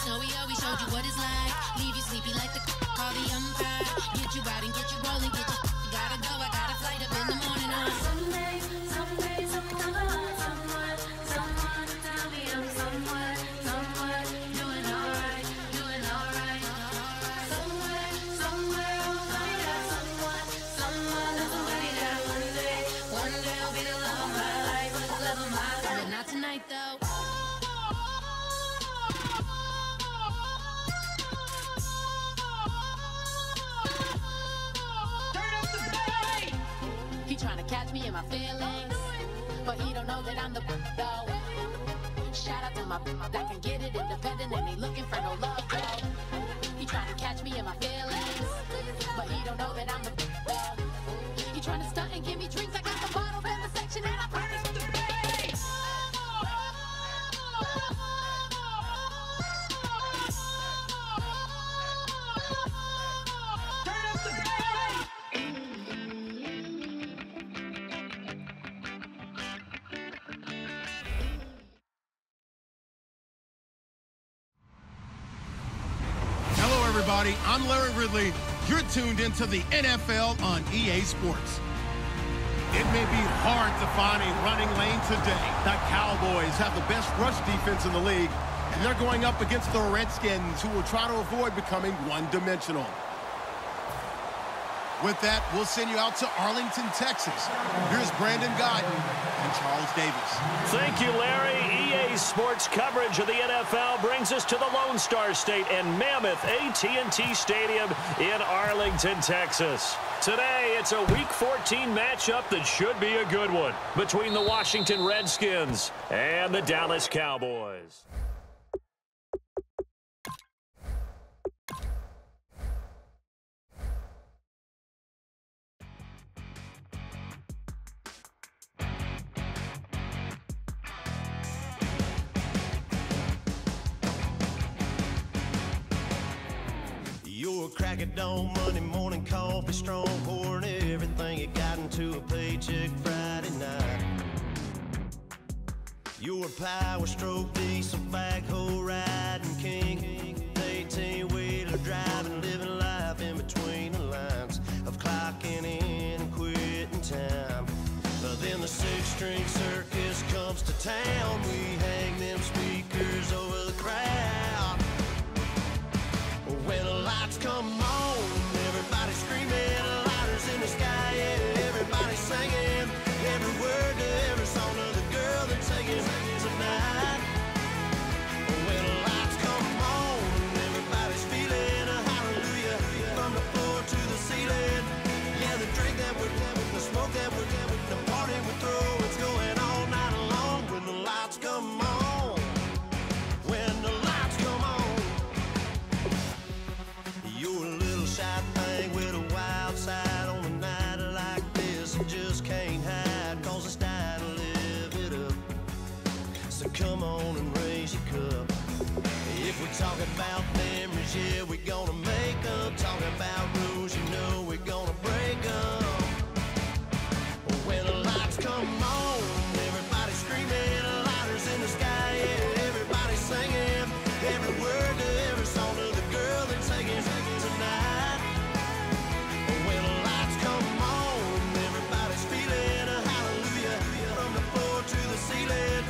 So we always showed you what it's like. Leave you sleepy like the call the umpire. Get you out and get you rolling, get you gotta go. I got a flight up in the morning on someday, someone tell me I'm somewhere doing alright. Somewhere I'll find out someone that's somebody that one day I'll be the love of my life, but not tonight though. Trying to catch me in my feelings, but he don't know that I'm the though. Shout out to my that can get it independent and ain't looking for no love though. He trying to catch me in my feelings, but he don't know that I'm the though. He trying to stunt and give me drinks. I got the bottles in the section and I promise the bass. Everybody, I'm Larry Ridley. You're tuned into the NFL on EA Sports. It may be hard to find a running lane today. The Cowboys have the best rush defense in the league, and they're going up against the Redskins, who will try to avoid becoming one-dimensional. With that, we'll send you out to Arlington, Texas. Here's Brandon Guyton and Charles Davis. Thank you, Larry. EA Sports coverage of the NFL brings us to the Lone Star State and Mammoth AT&T Stadium in Arlington, Texas. Today, it's a Week 14 matchup that should be a good one between the Washington Redskins and the Dallas Cowboys. Your crack at dawn, Monday morning coffee, strong pouring everything you got into a paycheck Friday night. Your power stroke, diesel backhoe riding king, 18-wheeler driving, living life in between the lines of clocking in and quitting time. But then the six-string circus comes to town. We hang them speakers over the crowd. When the lights come on, everybody screaming, lighters in the sky, yeah, everybody singing, every word to every song of the girl they're taking tonight. When the lights come on, everybody's feeling a hallelujah from the floor to the ceiling. Yeah, the drink that we're having, the smoke that we're having, the party we throw, it's going all night long. When the lights come on, when the lights come on. You're a little shy thing with a wild side on a night like this, and just can't hide, cause it's time to live it up. So come on and raise your cup. If we're talking about memories, yeah, we're gonna make them. Talking about rules, you know we're gonna break them. When the lights come on, everybody screaming, lighters in the sky, yeah, everybody singing, every word to every song of the girl they're taking tonight. When the lights come on, everybody's feeling a hallelujah from the floor to the ceiling.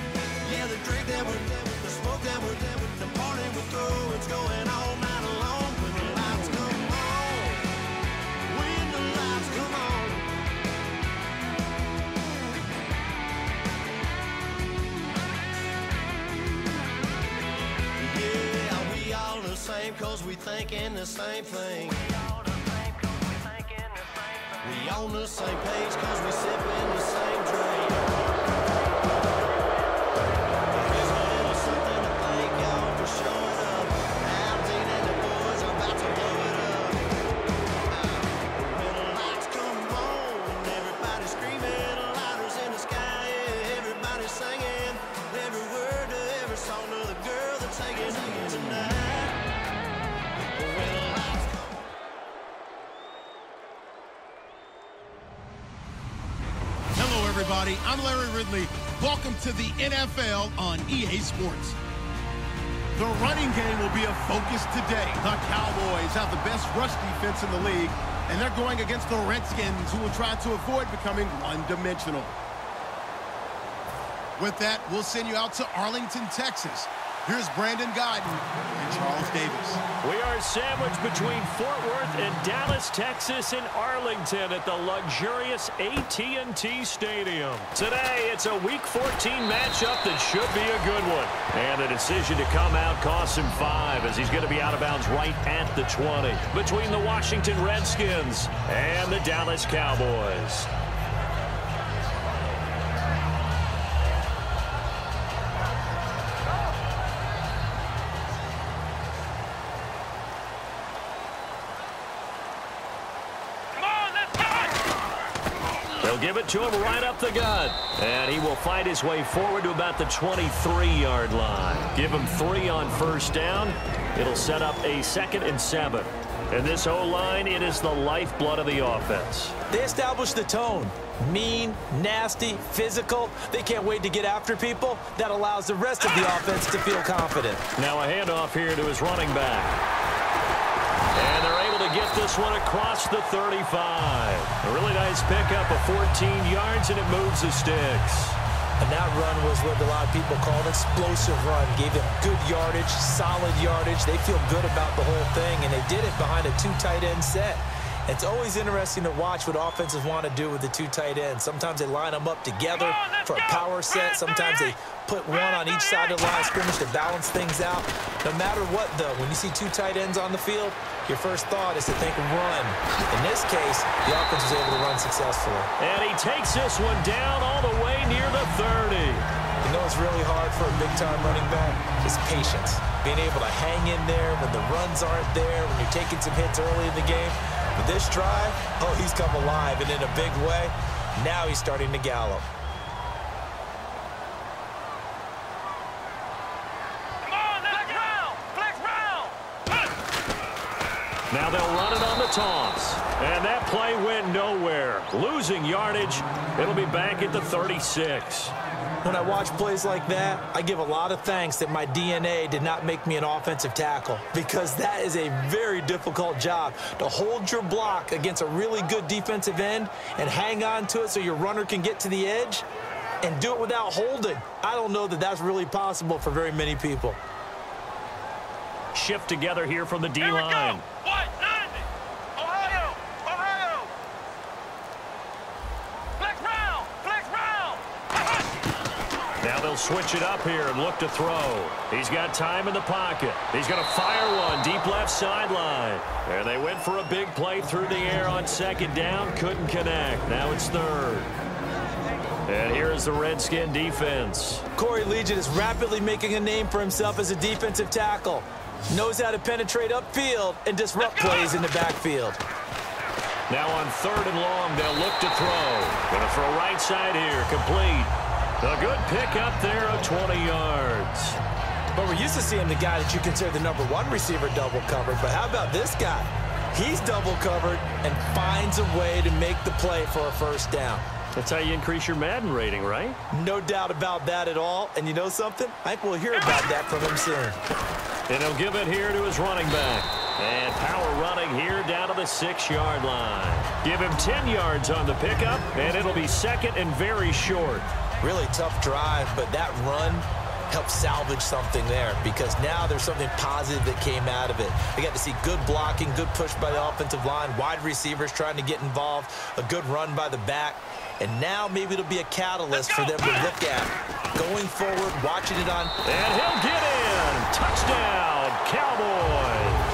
Yeah, the drink that we're having, the smoke that we're having, the party we throw, it's going all night long. When the lights come on, when the lights come on. Yeah, we all the same, cause we thinking the same thing. We on the same page, cause we sipping the same drink. There's a little something to thank y'all for showing up. Aldine and the boys are about to blow it up. When the lights come on, everybody screaming, lighters in the sky, yeah, everybody singing, every word to every song of the girl that's taking tonight. When the lights come on. Hello, everybody. I'm Larry Ridley. Welcome to the NFL on EA Sports. The running game will be a focus today. The Cowboys have the best rush defense in the league, and they're going against the Redskins, who will try to avoid becoming one-dimensional. With that, we'll send you out to Arlington, Texas. Here's Brandon Guyton and Charles Davis. We are sandwiched between Fort Worth and Dallas, Texas, and Arlington at the luxurious AT&T Stadium. Today, it's a Week 14 matchup that should be a good one. And the decision to come out costs him 5 as he's going to be out of bounds right at the 20 between the Washington Redskins and the Dallas Cowboys. They'll give it to him right up the gut. And he will fight his way forward to about the 23-yard line. Give him 3 on first down. It'll set up a 2nd and 7. And this O-line, it is the lifeblood of the offense. They establish the tone. Mean, nasty, physical. They can't wait to get after people. That allows the rest of the offense to feel confident. Now a handoff here to his running back. And they're able to get this one across the 35. A really nice pickup of 14 yards, and it moves the sticks. And that run was what a lot of people call an explosive run. Gave them good yardage, solid yardage. They feel good about the whole thing, and they did it behind a 2 tight end set. It's always interesting to watch what offenses want to do with the 2 tight ends. Sometimes they line them up together for a power set. Sometimes they put one on each side of the line of scrimmage to balance things out. No matter what, though, when you see 2 tight ends on the field, your first thought is to think run. In this case, the offense was able to run successfully. And he takes this one down all the way near the 30. You know it's really hard for a big-time running back? It's patience. Being able to hang in there when the runs aren't there, when you're taking some hits early in the game. But this drive, oh, he's come alive, and in a big way. Now he's starting to gallop. Now they'll run it on the toss. And that play went nowhere. Losing yardage. It'll be back at the 36. When I watch plays like that, I give a lot of thanks that my DNA did not make me an offensive tackle, because that is a very difficult job, to hold your block against a really good defensive end and hang on to it so your runner can get to the edge and do it without holding. I don't know that that's really possible for very many people. Shift together here from the D-line. Now they'll switch it up here and look to throw. He's got time in the pocket. He's going to fire one deep left sideline. And they went for a big play through the air on 2nd down. Couldn't connect. Now it's 3rd. And here's the Redskin defense. Corey Legion is rapidly making a name for himself as a defensive tackle. Knows how to penetrate upfield and disrupt plays in the backfield. Now on 3rd and long, they'll look to throw. Going to throw right side here. Complete. A good pick up there of 20 yards. But we're used to seeing the guy that you consider the #1 receiver double covered. But how about this guy? He's double covered and finds a way to make the play for a 1st down. That's how you increase your Madden rating, right? No doubt about that at all. And you know something? I think we'll hear about that from him soon. And he'll give it here to his running back. And power running here down to the 6-yard line. Give him 10 yards on the pickup, and it'll be 2nd and very short. Really tough drive, but that run helped salvage something there, because now there's something positive that came out of it. They got to see good blocking, good push by the offensive line, wide receivers trying to get involved, a good run by the back, and now maybe it'll be a catalyst for them to look at going forward, watching it on. And he'll get in. Touchdown, Cowboys.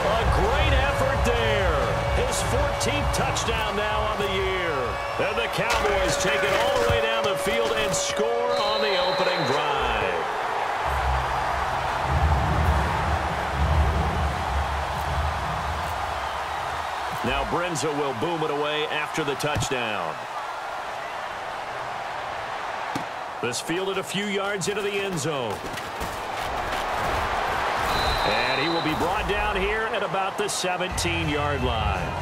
A great effort there. His 14th touchdown now on the year. And the Cowboys take it all the way down the field and score on the opening drive. Now Brenza will boom it away after the touchdown. This fielded a few yards into the end zone. And he will be brought down here at about the 17-yard line.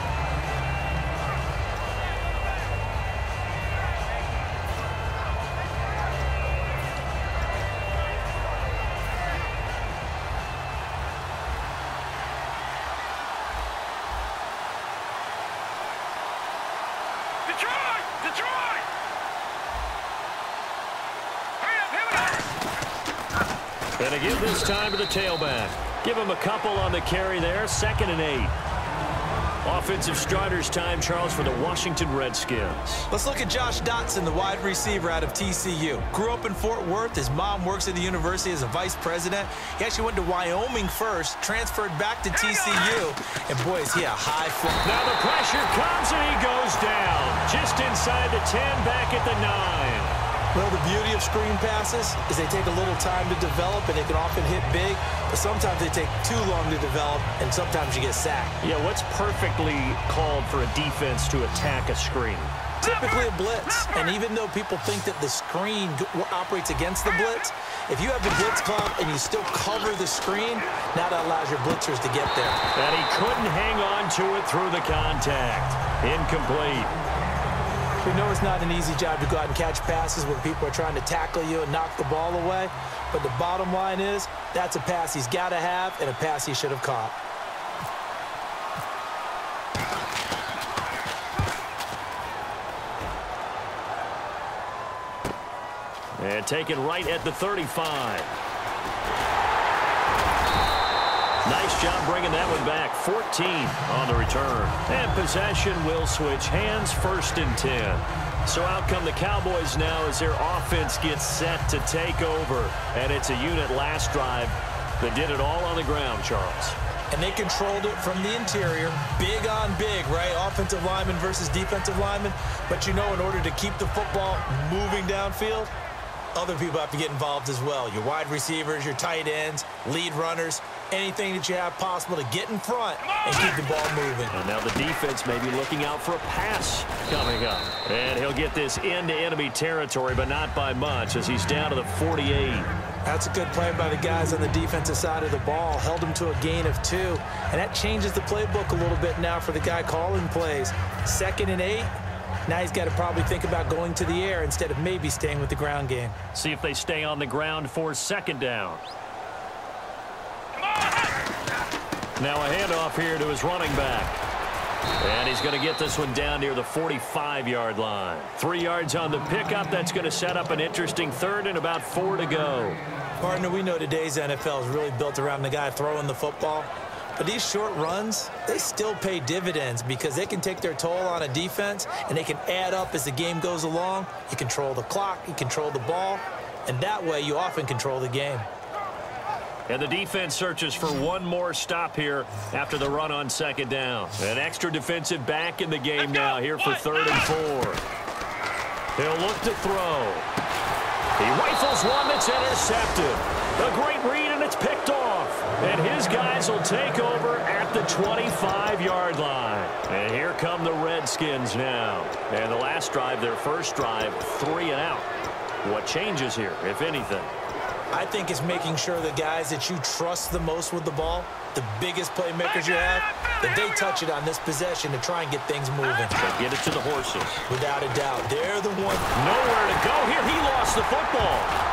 And to give this time to the tailback. Give him a couple on the carry there. 2nd and 8. Offensive starters time, Charles, for the Washington Redskins. Let's look at Josh Dotson, the wide receiver out of TCU. Grew up in Fort Worth. His mom works at the university as a vice president. He actually went to Wyoming first, transferred back to TCU, and boy, is he a high flyer. Now the pressure comes, and he goes down. Just inside the 10, back at the 9. Well, the beauty of screen passes is they take a little time to develop, and they can often hit big, but sometimes they take too long to develop, and sometimes you get sacked. Yeah, what's perfectly called for a defense to attack a screen? Typically a blitz, and even though people think that the screen operates against the blitz, if you have the blitz called and you still cover the screen, now that allows your blitzers to get there. And he couldn't hang on to it through the contact. Incomplete. We know it's not an easy job to go out and catch passes when people are trying to tackle you and knock the ball away. But the bottom line is, that's a pass he's got to have and a pass he should have caught. And taken right at the 35. Nice job bringing that one back. 14 on the return. And possession will switch hands, 1st and 10. So out come the Cowboys now as their offense gets set to take over. And it's a unit last drive that did it all on the ground, Charles. And they controlled it from the interior. Big on big, right? Offensive lineman versus defensive lineman. But you know, in order to keep the football moving downfield, other people have to get involved as well. Your wide receivers, your tight ends, lead runners, anything that you have possible to get in front and keep the ball moving. And now the defense may be looking out for a pass coming up. And he'll get this into enemy territory, but not by much as he's down to the 48. That's a good play by the guys on the defensive side of the ball. Held him to a gain of 2. And that changes the playbook a little bit now for the guy calling plays. 2nd and 8. Now he's got to probably think about going to the air instead of maybe staying with the ground game. See if they stay on the ground for 2nd down. Now a handoff here to his running back. And he's going to get this one down near the 45-yard line. 3 yards on the pickup. That's going to set up an interesting 3rd and about 4 to go. Partner, we know today's NFL is really built around the guy throwing the football. But these short runs, they still pay dividends because they can take their toll on a defense and they can add up as the game goes along. You control the clock, you control the ball, and that way you often control the game. And the defense searches for one more stop here after the run on 2nd down. An extra defensive back in the game now here for 3rd and 4. He'll look to throw. He rifles one that's intercepted. A great read, and it's picked off. And his guys will take over at the 25-yard line. And here come the Redskins now. And the last drive, their first drive, 3 and out. What changes here, if anything? I think it's making sure the guys that you trust the most with the ball, the biggest playmakers you have, that they touch it on this possession to try and get things moving. They get it to the horses. Without a doubt. They're the one. Nowhere to go here. He lost the football.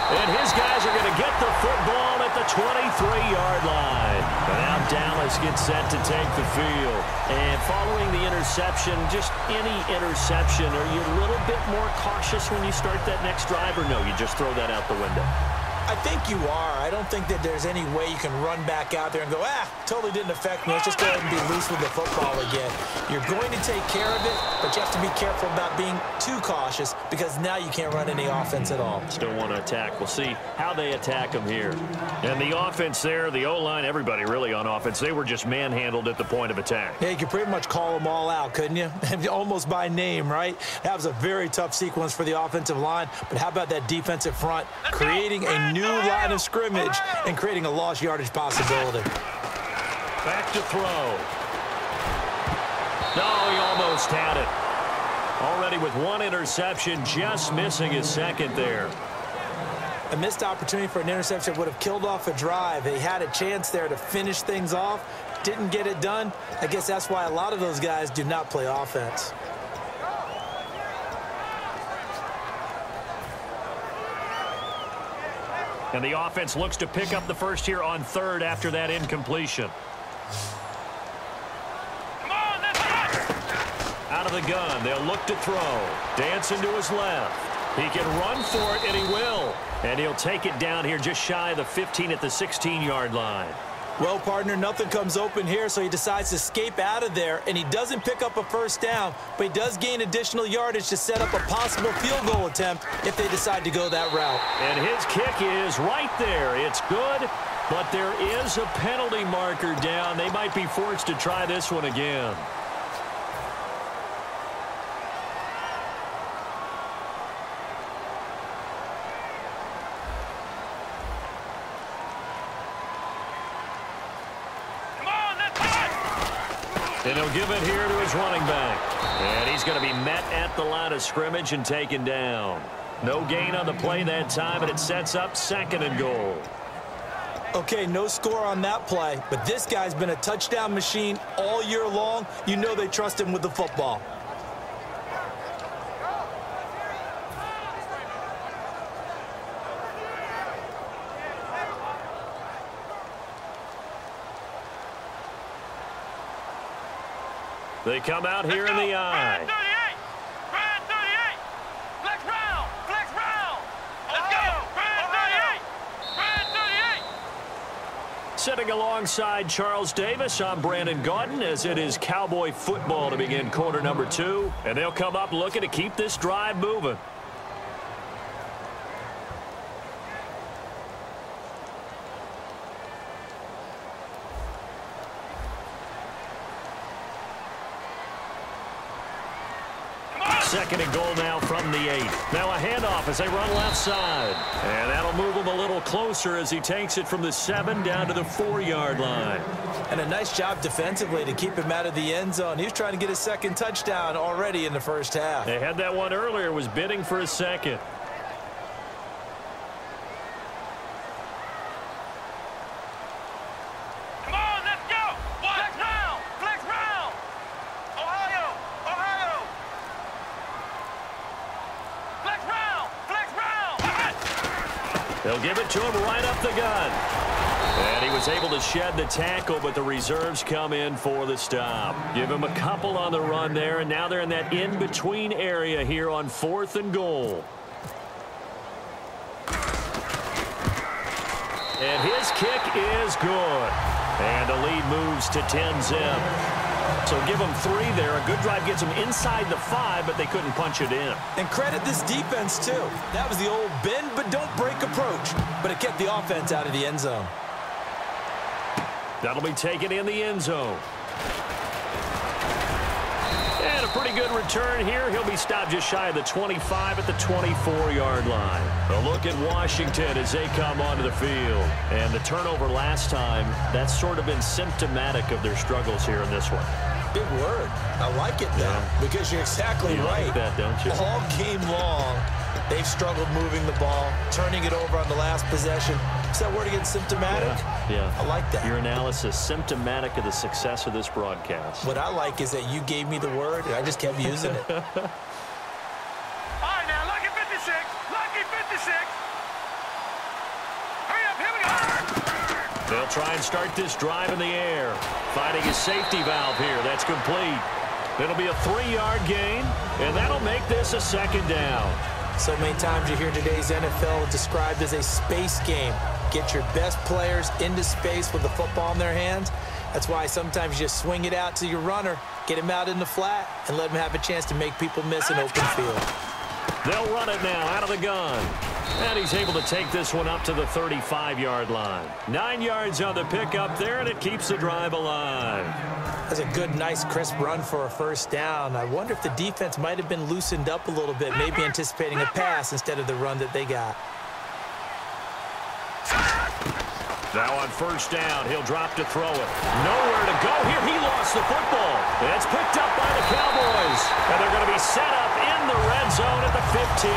And his guys are going to get the football at the 23-yard line. And now Dallas gets set to take the field. And following the interception, just any interception, are you a little bit more cautious when you start that next drive, or no, you just throw that out the window? I think you are. I don't think that there's any way you can run back out there and go, totally didn't affect me. Let's just go ahead and be loose with the football again. You're going to take care of it, but you have to be careful about being too cautious because now you can't run any offense at all. Still want to attack. We'll see how they attack them here. And the offense there, the O-line, everybody really on offense, they were just manhandled at the point of attack. Yeah, you could pretty much call them all out, couldn't you? Almost by name, right? That was a very tough sequence for the offensive line, but how about that defensive front creating a new line of scrimmage and creating a lost yardage possibility. Back to throw. No, he almost had it. Already with one interception, just missing his 2nd there. A missed opportunity for an interception would have killed off a drive. He had a chance there to finish things off. Didn't get it done. I guess that's why a lot of those guys do not play offense. And the offense looks to pick up the first here on 3rd after that incompletion. Out of the gun. They'll look to throw. Dancing to his left. He can run for it, and he will. And he'll take it down here just shy of the 15 at the 16-yard line. Well, partner, nothing comes open here, so he decides to escape out of there, and he doesn't pick up a first down, but he does gain additional yardage to set up a possible field goal attempt if they decide to go that route. And his kick is right there. It's good, but there is a penalty marker down. They might be forced to try this one again. And he'll give it here to his running back. And he's going to be met at the line of scrimmage and taken down. No gain on the play that time, and it sets up 2nd and goal. Okay, no score on that play, but this guy's been a touchdown machine all year long. You know they trust him with the football. They come out here in the I. Brand 38. Flex round. Flex round. Let's go. Brand 38. Brand 38. Sitting alongside Charles Davis, I'm Brandon Gaudin, as it is Cowboy football to begin quarter number 2. And they'll come up looking to keep this drive moving. Second and goal now from the 8. Now a handoff as they run left side. And that'll move him a little closer as he takes it from the 7 down to the 4-yard line. And a nice job defensively to keep him out of the end zone. He was trying to get his 2nd touchdown already in the first half. They had that one earlier, was bidding for a 2nd. They'll give it to him right up the gun. And he was able to shed the tackle, but the reserves come in for the stop. Give him a couple on the run there, and now they're in that in-between area here on 4th and goal. And his kick is good. And the lead moves to 10-zip. So give them 3 there. A good drive gets them inside the 5, but they couldn't punch it in. And credit this defense, too. That was the old bend but don't break approach. But it kept the offense out of the end zone. That'll be taken in the end zone. And a pretty good return here. He'll be stopped just shy of the 25 at the 24-yard line. A look at Washington as they come onto the field. And the turnover last time, that's sort of been symptomatic of their struggles here in this one. Big word. I like it, though, because you're exactly right. Like that, don't you? All game long, they've struggled moving the ball, turning it over on the last possession. Is that word again, symptomatic? Yeah. I like that. Your analysis, symptomatic of the success of this broadcast. What I like is that you gave me the word, and I just kept using it. All right, now, lucky 56. Lucky 56. Hurry up, here we go. They'll try and start this drive in the air. Finding his safety valve here. That's complete. It'll be a 3-yard gain, and that'll make this a 2nd down. So many times you hear today's NFL described as a space game. Get your best players into space with the football in their hands. That's why sometimes you just swing it out to your runner, get him out in the flat, and let him have a chance to make people miss an open field. They'll run it now out of the gun. And he's able to take this one up to the 35-yard line. 9 yards on the pickup there, and it keeps the drive alive. That's a good, nice, crisp run for a first down. I wonder if the defense might have been loosened up a little bit, maybe anticipating a pass instead of the run that they got. Now on first down, he'll drop to throw it. Nowhere to go here. He lost the football. It's picked up by the Cowboys. And they're going to be set up in the red zone at the 15.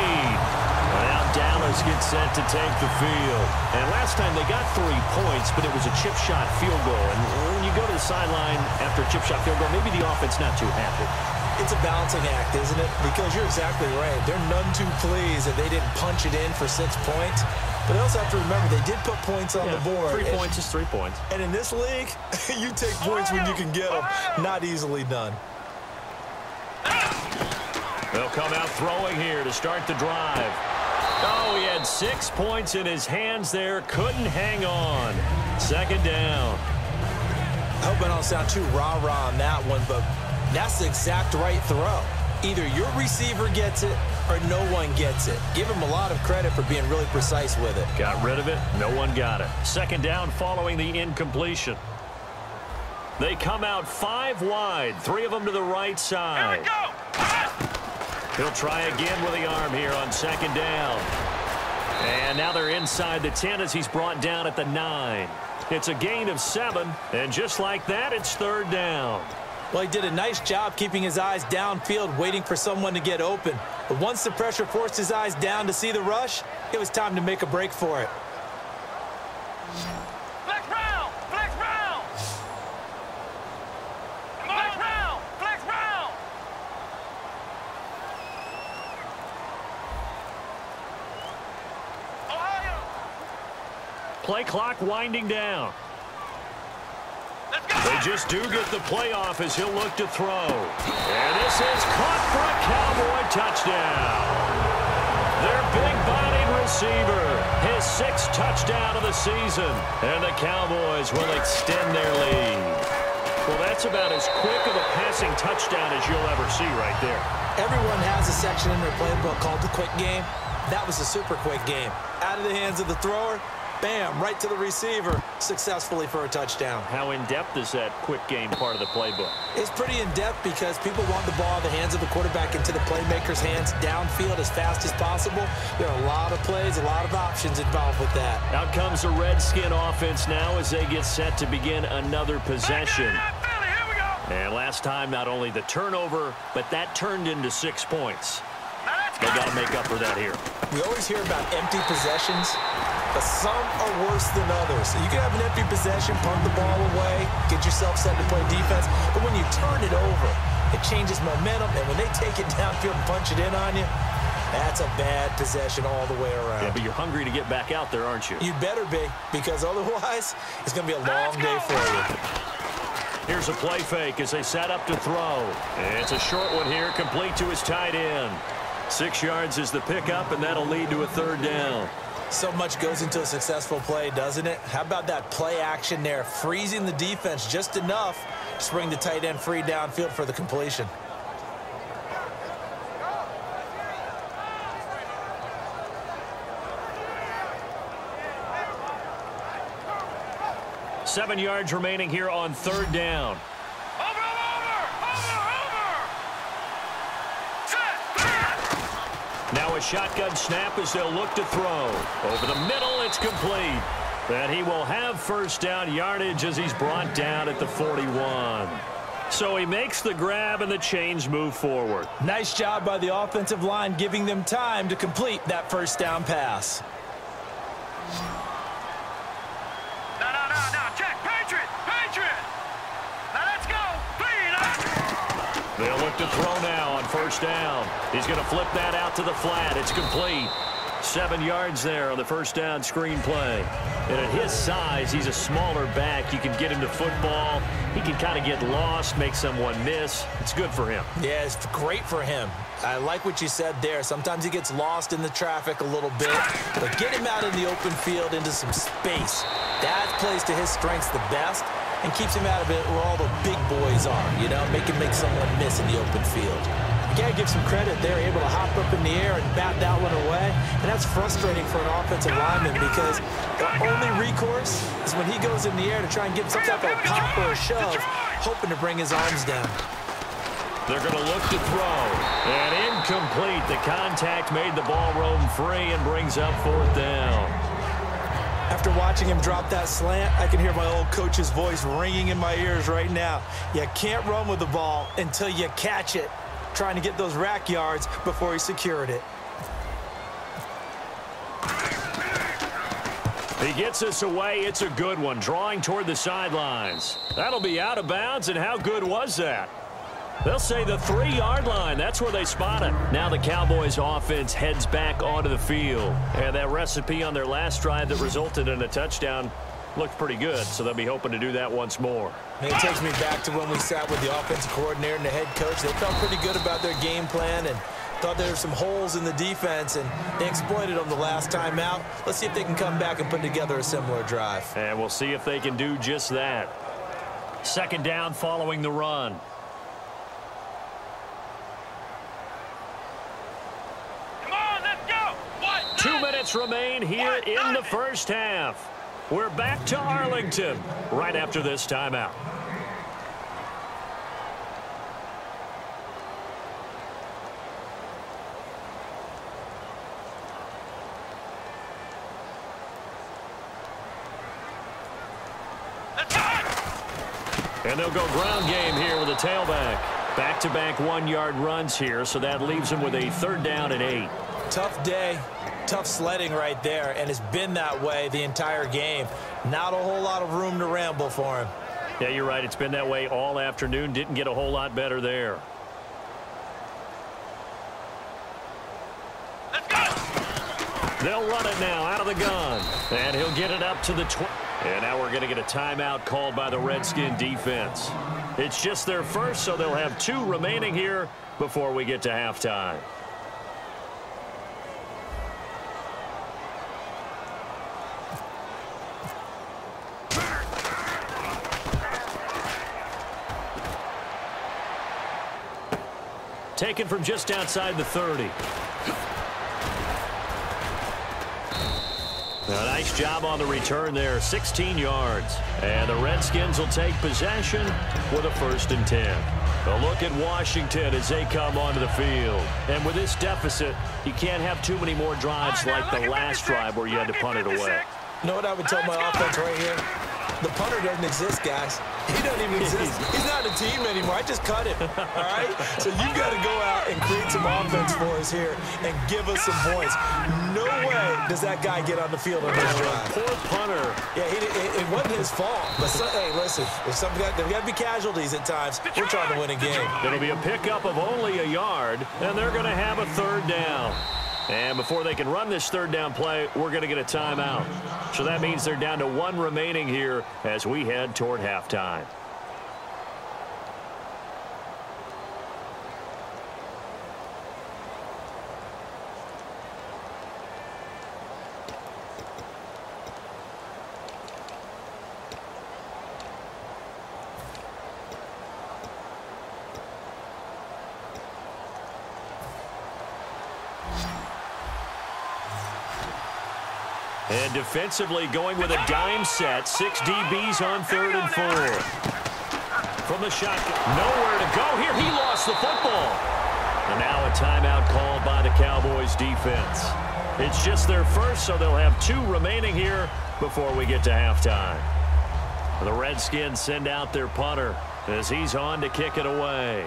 Now Dallas gets set to take the field. And last time they got 3 points, but it was a chip shot field goal. And when you go to the sideline after a chip shot field goal, maybe the offense not too happy. It's a balancing act, isn't it? Because you're exactly right. They're none too pleased that they didn't punch it in for 6 points. But they also have to remember they did put points on the board. 3 points is 3 points. And in this league, you take points when you can get them. Not easily done. They'll come out throwing here to start the drive. Oh, he had 6 points in his hands there. Couldn't hang on. Second down. I hope I don't sound too rah-rah on that one, but that's the exact right throw. Either your receiver gets it or no one gets it. Give him a lot of credit for being really precise with it. Got rid of it. No one got it. Second down following the incompletion. They come out 5 wide. 3 of them to the right side. Here we go. He'll try again with the arm here on second down. And now they're inside the 10 as he's brought down at the 9. It's a gain of 7, and just like that, it's third down. Well, he did a nice job keeping his eyes downfield, waiting for someone to get open. But once the pressure forced his eyes down to see the rush, it was time to make a break for it. Flex round. Flex round. Flex round. Flex round. Ohio. Play clock winding down. Let's go. They just do get the playoff as he'll look to throw. And this is caught for a Cowboy touchdown. Their big-bodied receiver, his 6th touchdown of the season. And the Cowboys will extend their lead. Well, that's about as quick of a passing touchdown as you'll ever see right there. Everyone has a section in their playbook called the quick game. That was a super quick game. Out of the hands of the thrower, bam, right to the receiver, successfully for a touchdown. How in-depth is that quick game part of the playbook? It's pretty in-depth because people want the ball in the hands of the quarterback into the playmaker's hands downfield as fast as possible. There are a lot of plays, a lot of options involved with that. Out comes the Redskin offense now as they get set to begin another possession. Here we go. And last time, not only the turnover, but that turned into 6 points. They got to make up for that here. We always hear about empty possessions, but some are worse than others. You can have an empty possession, punt the ball away, get yourself set to play defense, but when you turn it over, it changes momentum, and when they take it downfield and punch it in on you, that's a bad possession all the way around. Yeah, but you're hungry to get back out there, aren't you? You better be, because otherwise, it's going to be a long day for you. Here's a play fake as they set up to throw. And it's a short one here, complete to his tight end. 6 yards is the pickup, and that'll lead to a third down. So much goes into a successful play, doesn't it? How about that play action there, freezing the defense just enough to bring the tight end free downfield for the completion. Seven yards remaining here on third down. Now a shotgun snap as they'll look to throw. Over the middle, it's complete. And he will have first down yardage as he's brought down at the 41. So he makes the grab and the chains move forward. Nice job by the offensive line giving them time to complete that first down pass. No, check. Patriot. Now let's go. They'll look to throw now on first down. He's going to flip that out to the flat. It's complete. 7 yards there on the first down screen play. And at his size, he's a smaller back. You can get him to football. He can kind of get lost, make someone miss. It's good for him. Yeah, it's great for him. I like what you said there. Sometimes he gets lost in the traffic a little bit, but get him out in the open field into some space. That plays to his strengths the best and keeps him out of it where all the big boys are, you know, make someone miss in the open field. You got to give some credit. They're able to hop up in the air and bat that one away, and that's frustrating for an offensive lineman because the only recourse is when he goes in the air to try and get some type of pop or a shove, hoping to bring his arms down. They're going to look to throw. And incomplete. The contact made the ball roam free and brings up fourth down. After watching him drop that slant, I can hear my old coach's voice ringing in my ears right now. You can't run with the ball until you catch it, trying to get those rack yards before he secured it. He gets this away. It's a good one, drawing toward the sidelines. That'll be out of bounds, and how good was that? They'll say the 3-yard line. That's where they spot it. Now the Cowboys offense heads back onto the field. And that recipe on their last drive that resulted in a touchdown looked pretty good, so they'll be hoping to do that once more. It takes me back to when we sat with the offensive coordinator and the head coach. They felt pretty good about their game plan, and Thought there were some holes in the defense, and they exploited them the last time out. Let's see if they can come back and put together a similar drive. And we'll see if they can do just that. Second down following the run. Come on, let's go. 2 minutes remain here in the first half. We're back to Arlington right after this timeout. And they'll go ground game here with a tailback. Back-to-back 1-yard runs here, so that leaves them with a 3rd down and 8. Tough day, tough sledding right there, and it's been that way the entire game. Not a whole lot of room to ramble for him. Yeah, you're right. It's been that way all afternoon. Didn't get a whole lot better there. Let's go. They'll run it now out of the gun. And he'll get it up to the 20. And now we're going to get a timeout called by the Redskin defense. It's just their first, so they'll have 2 remaining here before we get to halftime. Taken from just outside the 30. A nice job on the return there, 16 yards. And the Redskins will take possession with a 1st and 10. A look at Washington as they come onto the field. And with this deficit, you can't have too many more drives like the last drive where you had to punt it away. You know what I would tell my offense right here? The punter doesn't exist, guys. He doesn't even exist. He's not a team anymore. I just cut him, all right? So you've got to go out and create some offense for us here and give us some points. No way does that guy get on the field on this drive. Poor punter. Yeah, it wasn't his fault. But, hey, listen, there's got to be casualties at times. We're trying to win a game. It'll be a pickup of only a yard, and they're going to have a 3rd down. And before they can run this 3rd down play, we're going to get a timeout. So that means they're down to 1 remaining here as we head toward halftime. And defensively going with a dime set. 6 DBs on 3rd and 4. From the shotgun. Nowhere to go here. He lost the football. And now a timeout called by the Cowboys defense. It's just their first, so they'll have 2 remaining here before we get to halftime. The Redskins send out their punter as he's on to kick it away.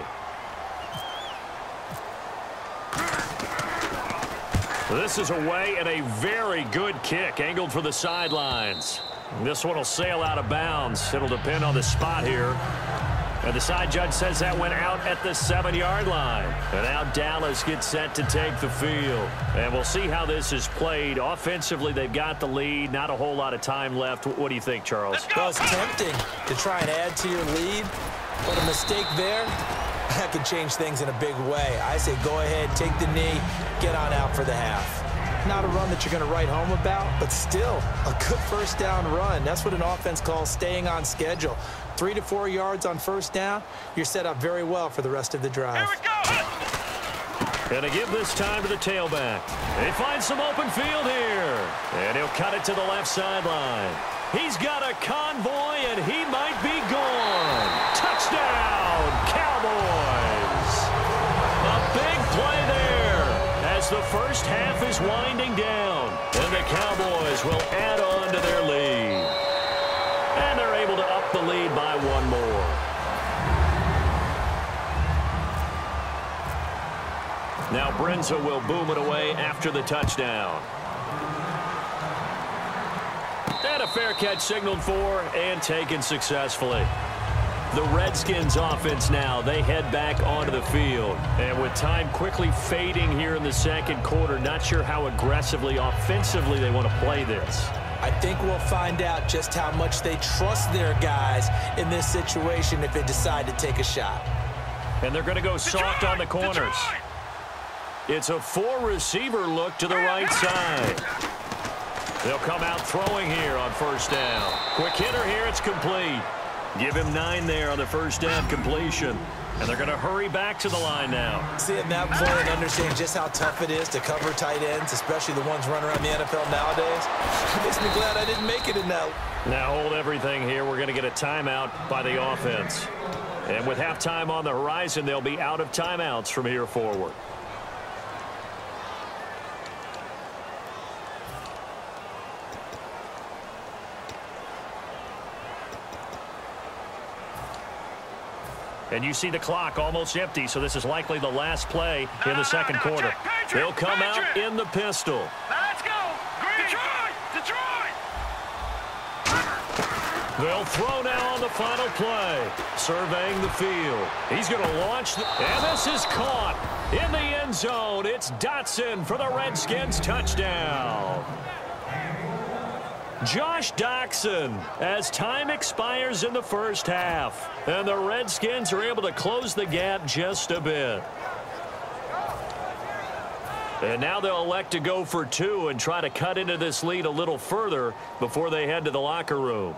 This is away and a very good kick angled for the sidelines. This one will sail out of bounds. It'll depend on the spot here. And the side judge says that went out at the 7-yard line. And now Dallas gets set to take the field. And we'll see how this is played. Offensively, they've got the lead. Not a whole lot of time left. What do you think, Charles? Well, it's tempting to try and add to your lead. But a mistake there, that could change things in a big way. I say go ahead, take the knee, get on out for the half. Not a run that you're going to write home about, but still a good 1st down run. That's what an offense calls staying on schedule. 3 to 4 yards on 1st down, you're set up very well for the rest of the drive. Here we go. Going to give this time to the tailback. They find some open field here. And he'll cut it to the left sideline. He's got a convoy, and he might be gone. Touchdown, Cowboys. A big play there as the first half is winding down. And the Cowboys will add on to their lead. And they're able to up the lead by 1 more. Now Brenza will boom it away after the touchdown. And a fair catch signaled for and taken successfully. The Redskins offense now, they head back onto the field. And with time quickly fading here in the 2nd quarter, not sure how aggressively, offensively they want to play this. I think we'll find out just how much they trust their guys in this situation if they decide to take a shot. And they're going to go soft on the corners. It's a four-receiver look to the right side. They'll come out throwing here on first down. Quick hitter here, it's complete. Give him 9 there on the first down completion. And they're going to hurry back to the line now. Seeing that play and understanding just how tough it is to cover tight ends, especially the ones running around the NFL nowadays, it makes me glad I didn't make it in that. Now hold everything here. We're going to get a timeout by the offense. And with halftime on the horizon, they'll be out of timeouts from here forward. And you see the clock almost empty, so this is likely the last play in the second quarter. They'll come out in the pistol. Let's go! Detroit! Detroit! They'll throw now on the final play. Surveying the field. He's going to launch, and this is caught in the end zone. It's Dotson for the Redskins touchdown. Josh Doctson as time expires in the first half. And the Redskins are able to close the gap just a bit. And now they'll elect to go for 2 and try to cut into this lead a little further before they head to the locker room.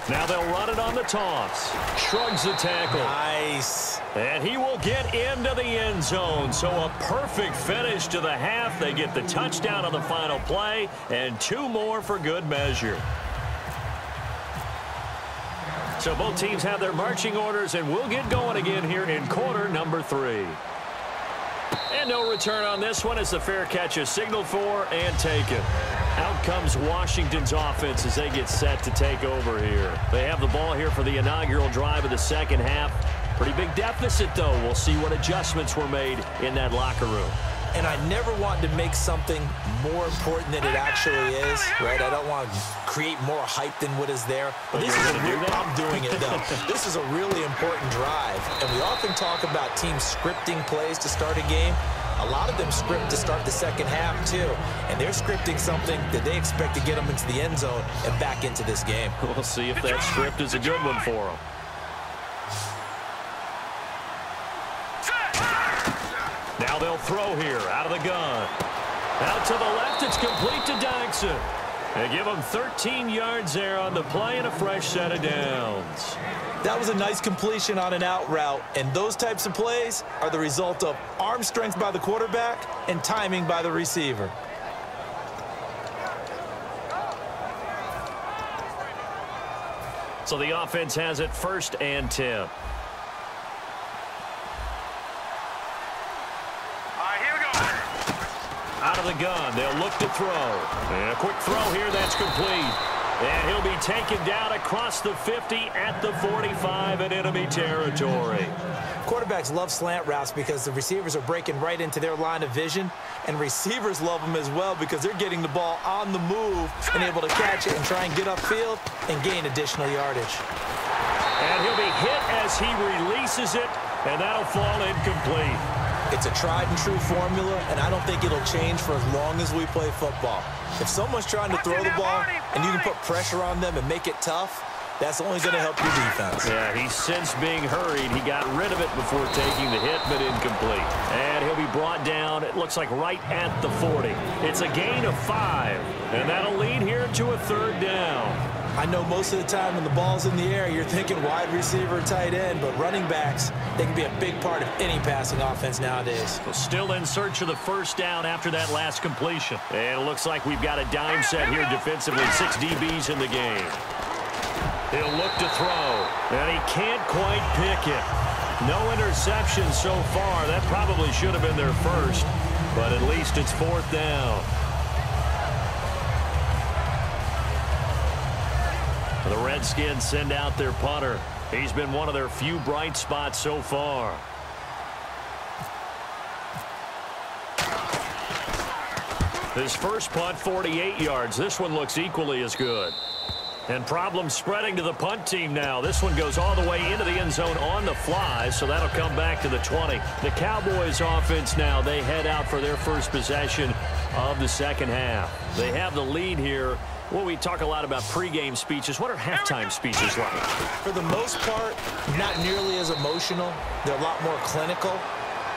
Now they'll run it on the toss. Shrugs the tackle. Nice. And he will get into the end zone. So a perfect finish to the half. They get the touchdown on the final play and 2 more for good measure. So both teams have their marching orders, and we'll get going again here in quarter number 3. And no return on this one as the fair catch is signaled for and taken. Out comes Washington's offense as they get set to take over here. They have the ball here for the inaugural drive of the second half. Pretty big deficit, though. We'll see what adjustments were made in that locker room. And I never want to make something more important than it actually is, right? I don't want to create more hype than what is there. But this is I'm doing it, though. This is a really important drive. And we often talk about teams scripting plays to start a game. A lot of them script to start the second half, too. And they're scripting something that they expect to get them into the end zone and back into this game. We'll see if that script is a good one for them. Now they'll throw here out of the gun. Out to the left, it's complete to Doctson. They give him 13 yards there on the play and a fresh set of downs. That was a nice completion on an out route, and those types of plays are the result of arm strength by the quarterback and timing by the receiver. So the offense has it 1st and 10. Out of the gun, they'll look to throw. And a quick throw here, that's complete. And he'll be taken down across the 50 at the 45 in enemy territory. Quarterbacks love slant routes because the receivers are breaking right into their line of vision, and receivers love them as well because they're getting the ball on the move and able to catch it and try and get upfield and gain additional yardage. And he'll be hit as he releases it, and that'll fall incomplete. It's a tried-and-true formula, and I don't think it'll change for as long as we play football. If someone's trying to throw the ball and you can put pressure on them and make it tough, that's only going to help your defense. Yeah, he's since being hurried. He got rid of it before taking the hit, but incomplete. And he'll be brought down, it looks like right at the 40. It's a gain of 5, and that'll lead here to a 3rd down. I know most of the time when the ball's in the air, you're thinking wide receiver, tight end, but running backs, they can be a big part of any passing offense nowadays. Still in search of the 1st down after that last completion. And it looks like we've got a dime set here defensively, 6 DBs in the game. He'll look to throw, and he can't quite pick it. No interception so far. That probably should have been their first, but at least it's 4th down. The Redskins send out their punter. He's been one of their few bright spots so far. His first punt, 48 yards. This one looks equally as good. And problems spreading to the punt team now. This one goes all the way into the end zone on the fly, so that'll come back to the 20. The Cowboys offense now, they head out for their first possession of the second half. They have the lead here. Well, we talk a lot about pregame speeches. What are halftime speeches like? For the most part, not nearly as emotional. They're a lot more clinical.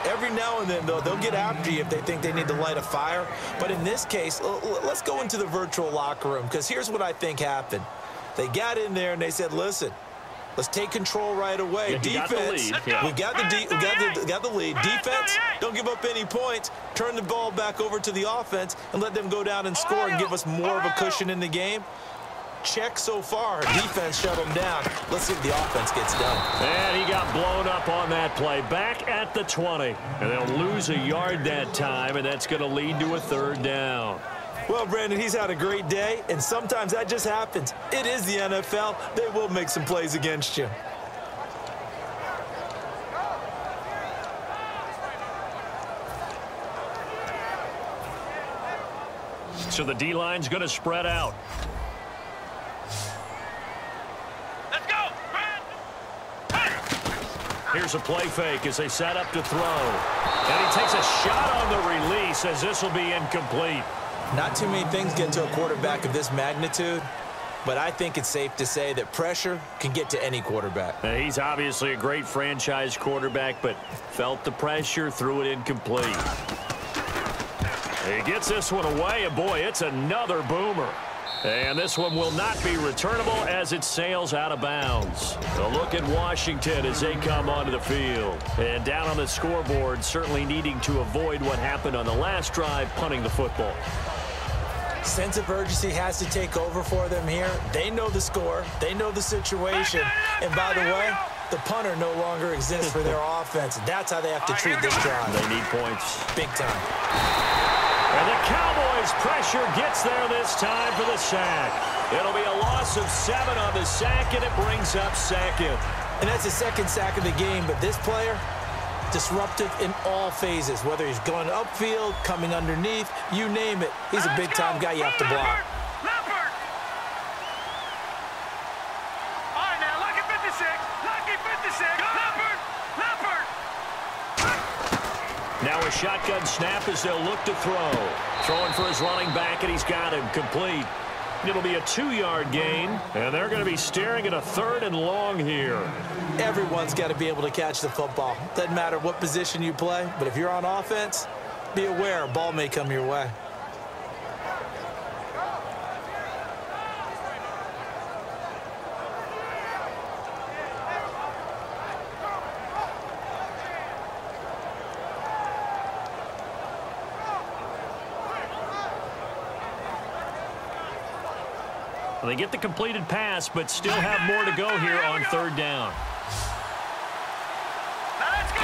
Every now and then, though, they'll get after you if they think they need to light a fire. But in this case, let's go into the virtual locker room, because here's what I think happened. They got in there and they said, listen, let's take control right away. Yeah, Defense, we got the lead. Defense, don't give up any points. Turn the ball back over to the offense and let them go down and score and give us more of a cushion in the game. Check so far. Defense shut them down. Let's see if the offense gets done. And he got blown up on that play. Back at the 20. And they'll lose a yard that time, and that's going to lead to a third down. Well, Brandon, he's had a great day, and sometimes that just happens. It is the NFL. They will make some plays against you. So the D-line's going to spread out. Let's go! Here's a play fake as they set up to throw. And he takes a shot on the release as this will be incomplete. Not too many things get to a quarterback of this magnitude, but I think it's safe to say that pressure can get to any quarterback. Now, he's obviously a great franchise quarterback, but felt the pressure, threw it incomplete. He gets this one away, and boy, it's another boomer. And this one will not be returnable as it sails out of bounds. A look at Washington as they come onto the field. And down on the scoreboard, certainly needing to avoid what happened on the last drive, punting the football. Sense of urgency has to take over for them here. They know the score. They know the situation. And by the way, the punter no longer exists for their offense. That's how they have to treat this drive. They need points. Big time. And the Cowboys' pressure gets there this time for the sack. It'll be a loss of 7 on the sack, and it brings up second. And that's the second sack of the game, but this player, disruptive in all phases, whether he's going upfield, coming underneath, you name it. He's a big-time guy you have to block. Leopard! All right, now, lucky 56. Lucky 56. Leopard! Leopard! Now a shotgun snap as they'll look to throw. Throwing for his running back, and he's got him complete. It'll be a 2-yard gain, and they're going to be staring at a 3rd and long here. Everyone's got to be able to catch the football. Doesn't matter what position you play, but if you're on offense, be aware a ball may come your way. They get the completed pass, but still have more to go here on 3rd down.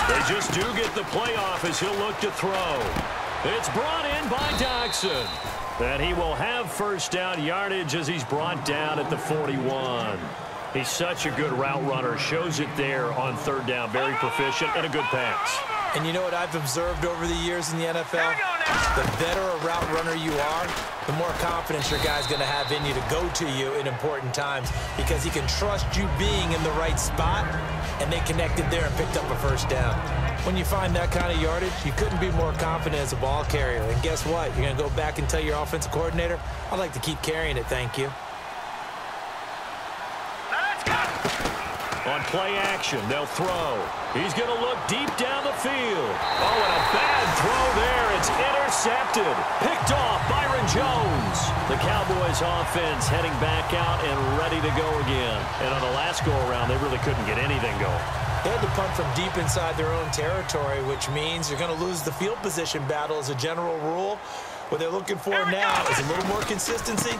They just do get the play off as he'll look to throw. It's brought in by Doxson. And he will have 1st down yardage as he's brought down at the 41. He's such a good route runner. Shows it there on 3rd down. Very proficient and a good pass. And you know what I've observed over the years in the NFL? The better a route runner you are, the more confidence your guy's going to have in you to go to you in important times because he can trust you being in the right spot, and they connected there and picked up a 1st down. When you find that kind of yardage, you couldn't be more confident as a ball carrier. And guess what? You're going to go back and tell your offensive coordinator, I'd like to keep carrying it, thank you. On play action, they'll throw. He's going to look deep down the field. Oh, and a bad throw there. It's intercepted. Picked off Byron Jones. The Cowboys offense heading back out and ready to go again. And on the last go-around, they really couldn't get anything going. They had to punt from deep inside their own territory, which means you're going to lose the field position battle as a general rule. What they're looking for now is a little more consistency,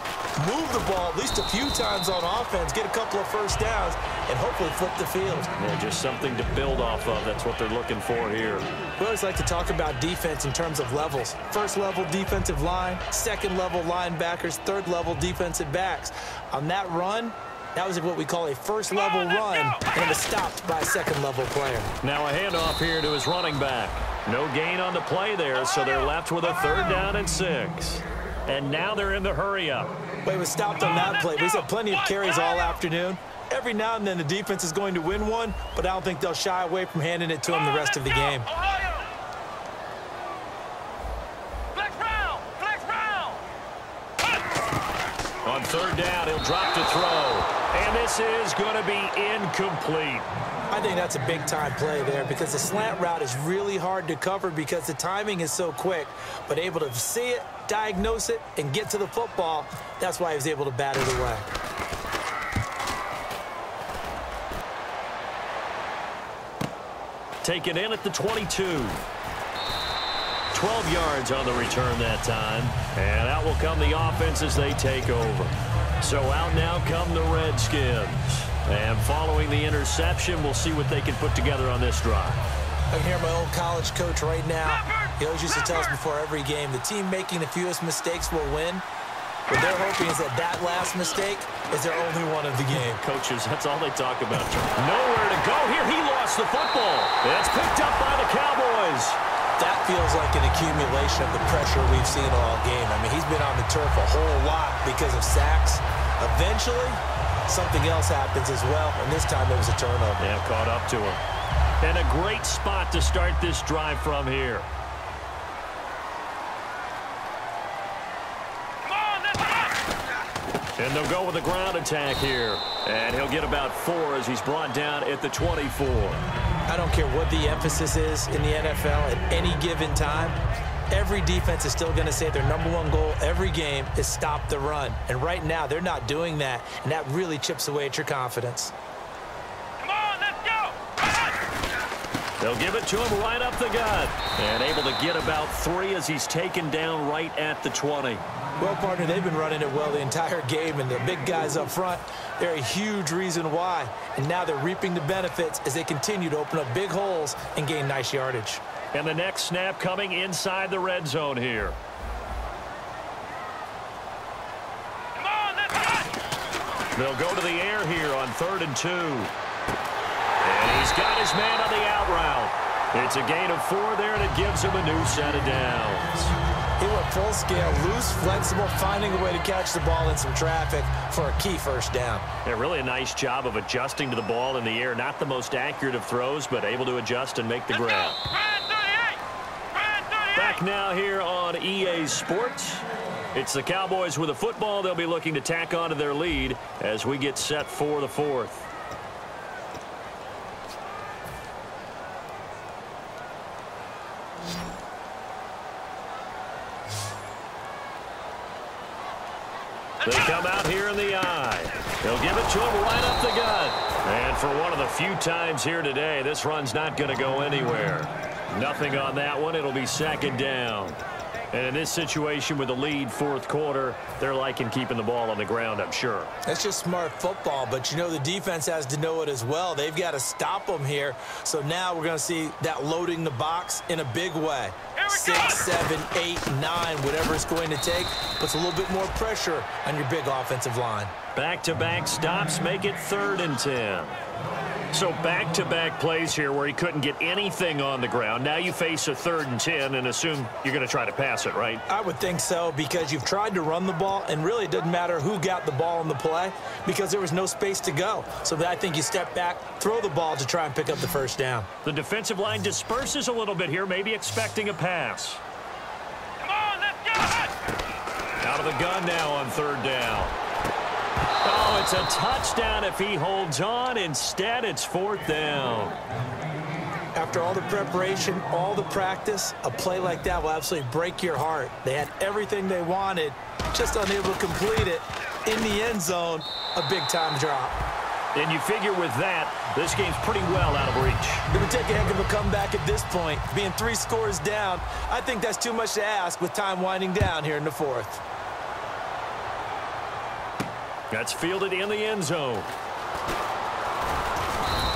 move the ball at least a few times on offense, get a couple of 1st downs, and hopefully flip the field. Yeah, just something to build off of. That's what they're looking for here. We always like to talk about defense in terms of levels. 1st level defensive line, 2nd level linebackers, 3rd level defensive backs. On that run, that was what we call a 1st level run, and it was stopped by a 2nd level player. Now a handoff here to his running back. No gain on the play there, so they're left with a 3rd down and 6. And now they're in the hurry-up. Well, he was stopped on that play, but he's had plenty of carries all afternoon. Every now and then the defense is going to win one, but I don't think they'll shy away from handing it to him the rest of the game. On 3rd down, he'll drop to throw. And this is going to be incomplete. I think that's a big-time play there because the slant route is really hard to cover because the timing is so quick. But able to see it, diagnose it, and get to the football, that's why he was able to bat it away. Taken in at the 22. 12 yards on the return that time. And out will come the offense as they take over. So out now come the Redskins. And following the interception, we'll see what they can put together on this drive. I can hear my old college coach right now. He always used to tell us before every game, the team making the fewest mistakes will win. What they're hoping is that last mistake is their only one of the game. Coaches, that's all they talk about. Nowhere to go here. He lost the football. It's picked up by the Cowboys. That feels like an accumulation of the pressure we've seen all game. I mean, he's been on the turf a whole lot because of sacks. Eventually, something else happens as well, and this time it was a turnover. Yeah, caught up to him. And a great spot to start this drive from here. And they'll go with a ground attack here. And he'll get about 4 as he's brought down at the 24. I don't care what the emphasis is in the NFL at any given time. Every defense is still going to say their #1 goal every game is stop the run. And right now, they're not doing that, and that really chips away at your confidence. Come on, let's go! They'll give it to him right up the gut. And able to get about 3 as he's taken down right at the 20. Well, partner, they've been running it well the entire game, and the big guys up front, they're a huge reason why. And now they're reaping the benefits as they continue to open up big holes and gain nice yardage. And the next snap coming inside the red zone here. Come on, let's go! They'll go to the air here on 3rd and 2. And he's got his man on the out route. It's a gain of 4 there, and it gives him a new set of downs. He went full scale, loose, flexible, finding a way to catch the ball in some traffic for a key first down. Yeah, really a nice job of adjusting to the ball in the air. Not the most accurate of throws, but able to adjust and make the grab. Back now here on EA Sports. It's the Cowboys with a football. They'll be looking to tack onto their lead as we get set for the 4th. They come out here in the eye. They'll give it to him right up the gut. And for one of the few times here today, this run's not going to go anywhere. Nothing on that one. It'll be 2nd down. And in this situation with the lead 4th quarter, they're liking keeping the ball on the ground, I'm sure. That's just smart football, but you know the defense has to know it as well. They've got to stop them here. So now we're going to see that loading the box in a big way. 6, 7, 8, 9, whatever it's going to take, puts a little bit more pressure on your big offensive line. Back-to-back stops make it 3rd and 10. So back-to-back plays here where he couldn't get anything on the ground. Now you face a 3rd and 10 and assume you're going to try to pass it, right? I would think so because you've tried to run the ball, and really it doesn't matter who got the ball in the play because there was no space to go. So I think you step back, throw the ball to try and pick up the first down. The defensive line disperses a little bit here, maybe expecting a pass. Come on, let's go! Out of the gun now on 3rd down. Oh, it's a touchdown if he holds on. Instead, it's 4th down. After all the preparation, all the practice, a play like that will absolutely break your heart. They had everything they wanted, just unable to complete it. In the end zone, a big-time drop. And you figure with that, this game's pretty well out of reach. It would take a heck of a comeback at this point. Being 3 scores down, I think that's too much to ask with time winding down here in the 4th. That's fielded in the end zone.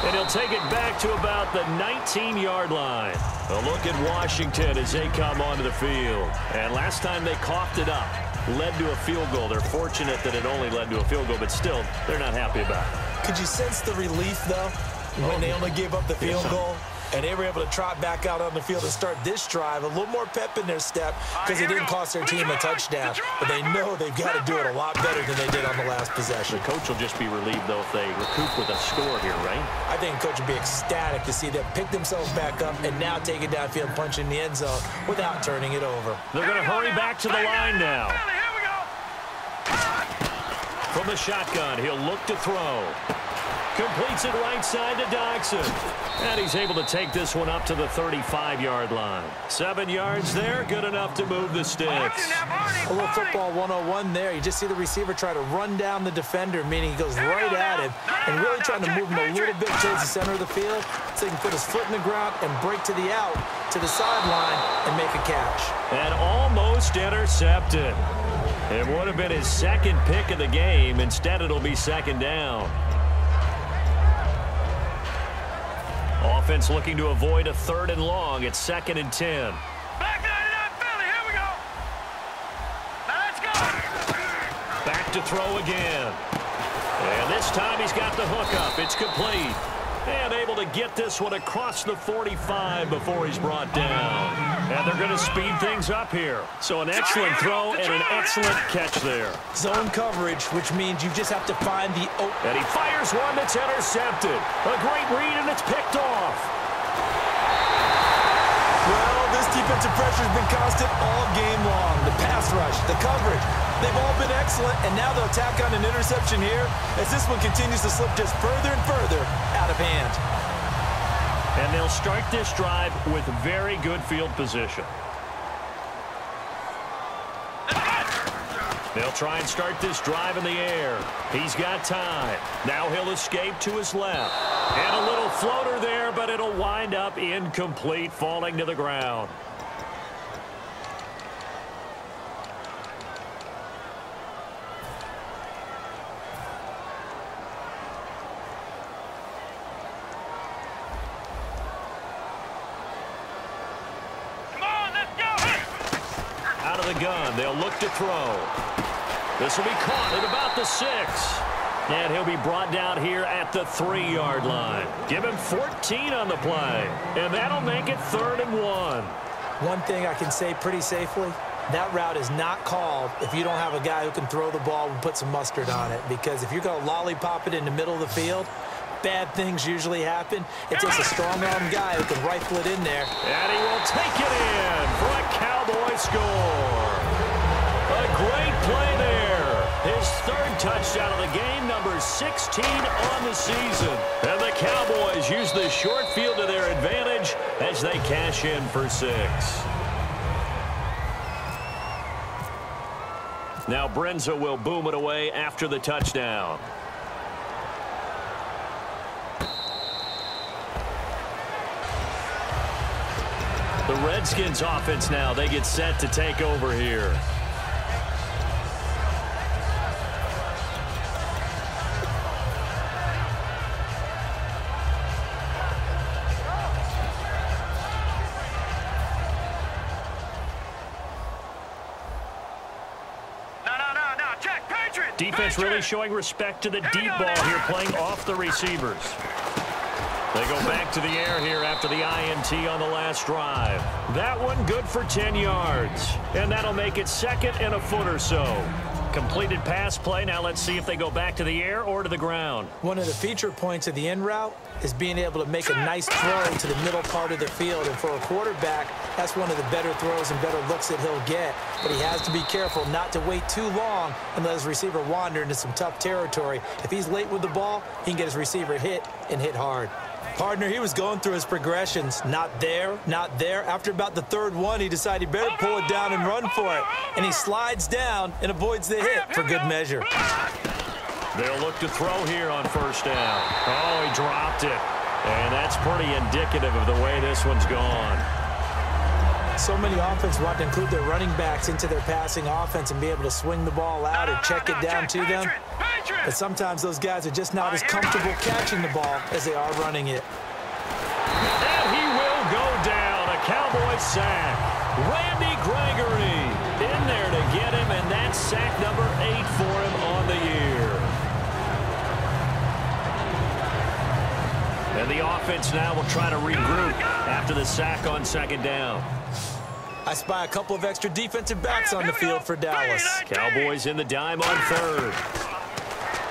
And he'll take it back to about the 19-yard line. A look at Washington as they come onto the field. And last time they coughed it up, led to a field goal. They're fortunate that it only led to a field goal, but still, they're not happy about it. Could you sense the relief, though, when they only gave up the field goal? And they were able to trot back out on the field and start this drive. A little more pep in their step because it didn't cost their team a touchdown. But they know they've got to do it a lot better than they did on the last possession. The coach will just be relieved, though, if they recoup with a score here, right? I think the coach would be ecstatic to see them pick themselves back up and now take it downfield, punch in the end zone without turning it over. They're going to hurry back to the line now. From From the shotgun, he'll look to throw. Completes it right side to Dodson. And he's able to take this one up to the 35-yard line. 7 yards there, good enough to move the sticks. A little football 101 there. You just see the receiver try to run down the defender, meaning he goes right at him and really trying to move him a little bit towards the center of the field so he can put his foot in the ground and break to the out, to the sideline, and make a catch. And almost intercepted. It would have been his second pick of the game. Instead, it'll be second down. Offense looking to avoid a 3rd and long. It's 2nd and 10. Back 99 Philly, here we go. Now let's go. Back to throw again. And this time he's got the hook up. It's complete. And able to get this one across the 45 before he's brought down. And they're going to speed things up here. So an excellent throw and an excellent catch there. Zone coverage, which means you just have to find the open. And he fires one that's intercepted. A great read, and it's picked off. Well, this defensive pressure has been constant all game long. The pass rush, the coverage, they've all been excellent, and now they'll tack on an interception here as this one continues to slip just further and further out of hand. And they'll start this drive with very good field position. They'll try and start this drive in the air. He's got time. Now he'll escape to his left. And a little floater there, but it'll wind up incomplete, falling to the ground. Out of the gun, they'll look to throw. This will be caught at about the 6. And he'll be brought down here at the 3-yard line. Give him 14 on the play. And that'll make it 3rd and 1. One thing I can say pretty safely, that route is not called if you don't have a guy who can throw the ball and put some mustard on it. Because if you're going to lollipop it in the middle of the field, bad things usually happen. It takes a strong-arm guy who can rifle it in there. And he will take it in for a Cowboy score. A great play there. His 3rd touchdown of the game, number 16 on the season. And the Cowboys use the short field to their advantage as they cash in for 6. Now Brenza will boom it away after the touchdown. The Redskins offense now, they get set to take over here. Defense really showing respect to the deep ball here, playing off the receivers. They go back to the air here after the INT on the last drive. That one good for 10 yards. And that'll make it 2nd and a foot or so. Completed pass play. Now let's see if they go back to the air or to the ground. One of the feature points of the in route is being able to make a nice throw to the middle part of the field. And for a quarterback, that's one of the better throws and better looks that he'll get. But he has to be careful not to wait too long and let his receiver wander into some tough territory. If he's late with the ball, he can get his receiver hit and hit hard. Partner, he was going through his progressions. Not there, not there. After about the 3rd one, he decided he better pull it down and run for it. And he slides down and avoids the hit for good measure. They'll look to throw here on 1st down. Oh, he dropped it. And that's pretty indicative of the way this one's gone. So many offenses want to include their running backs into their passing offense and be able to swing the ball out or check it down to them. But sometimes those guys are just not as comfortable catching the ball as they are running it. And he will go down. A Cowboy sack. Randy Gregory in there to get him, and that's sack number 8 for him on the year. And the offense now will try to regroup after the sack on 2nd down. I spy a couple of extra defensive backs on the field for Dallas. Cowboys in the dime on 3rd.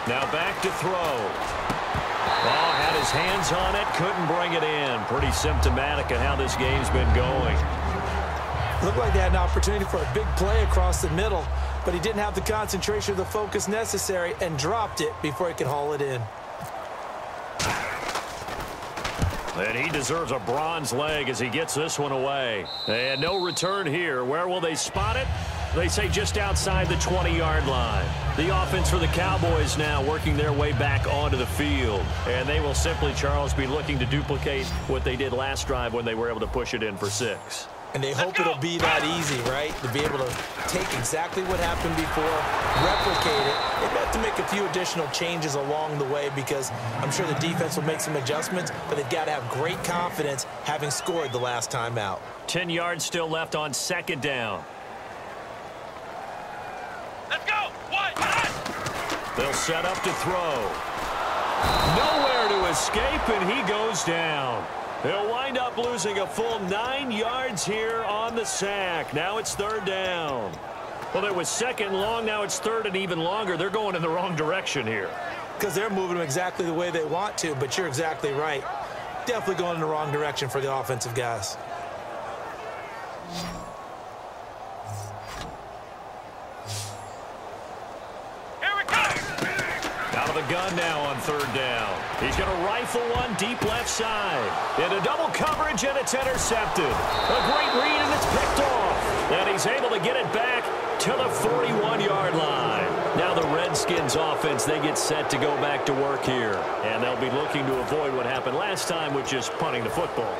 Now back to throw. Oh, had his hands on it, couldn't bring it in. Pretty symptomatic of how this game's been going. Looked like they had an opportunity for a big play across the middle. but he didn't have the concentration or the focus necessary and dropped it before he could haul it in. And he deserves a bronze leg as he gets this one away. And no return here. Where will they spot it? They say just outside the 20-yard line. The offense for the Cowboys now working their way back onto the field. And they will simply, Charles, be looking to duplicate what they did last drive when they were able to push it in for 6. And they hope it'll be that easy, right? To be able to take exactly what happened before, replicate it. They have to make a few additional changes along the way because I'm sure the defense will make some adjustments, but they've got to have great confidence having scored the last time out. 10 yards still left on 2nd down. Let's go. They'll set up to throw. Nowhere to escape, and he goes down. He'll wind up losing a full 9 yards here on the sack. Now it's 3rd down. Well, it was 2nd long. Now it's 3rd and even longer. They're going in the wrong direction here. Because they're moving them exactly the way they want to, but you're exactly right. Definitely going in the wrong direction for the offensive guys. Out of the gun now on 3rd down. He's going to rifle one deep left side. Into double coverage, and it's intercepted. A great read, and it's picked off. And he's able to get it back to the 41-yard line. Now the Redskins offense, they get set to go back to work here. And they'll be looking to avoid what happened last time, which is punting the football.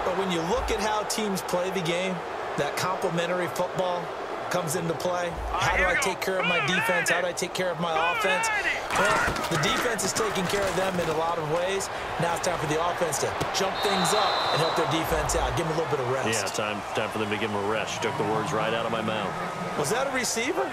But when you look at how teams play the game, that complementary football comes into play. How do I take care of my defense? How do I take care of my offense? Well, the defense is taking care of them in a lot of ways. Now it's time for the offense to jump things up and help their defense out. Give them a little bit of rest. Yeah, time for them to give them a rest. Took the words right out of my mouth. Was that a receiver?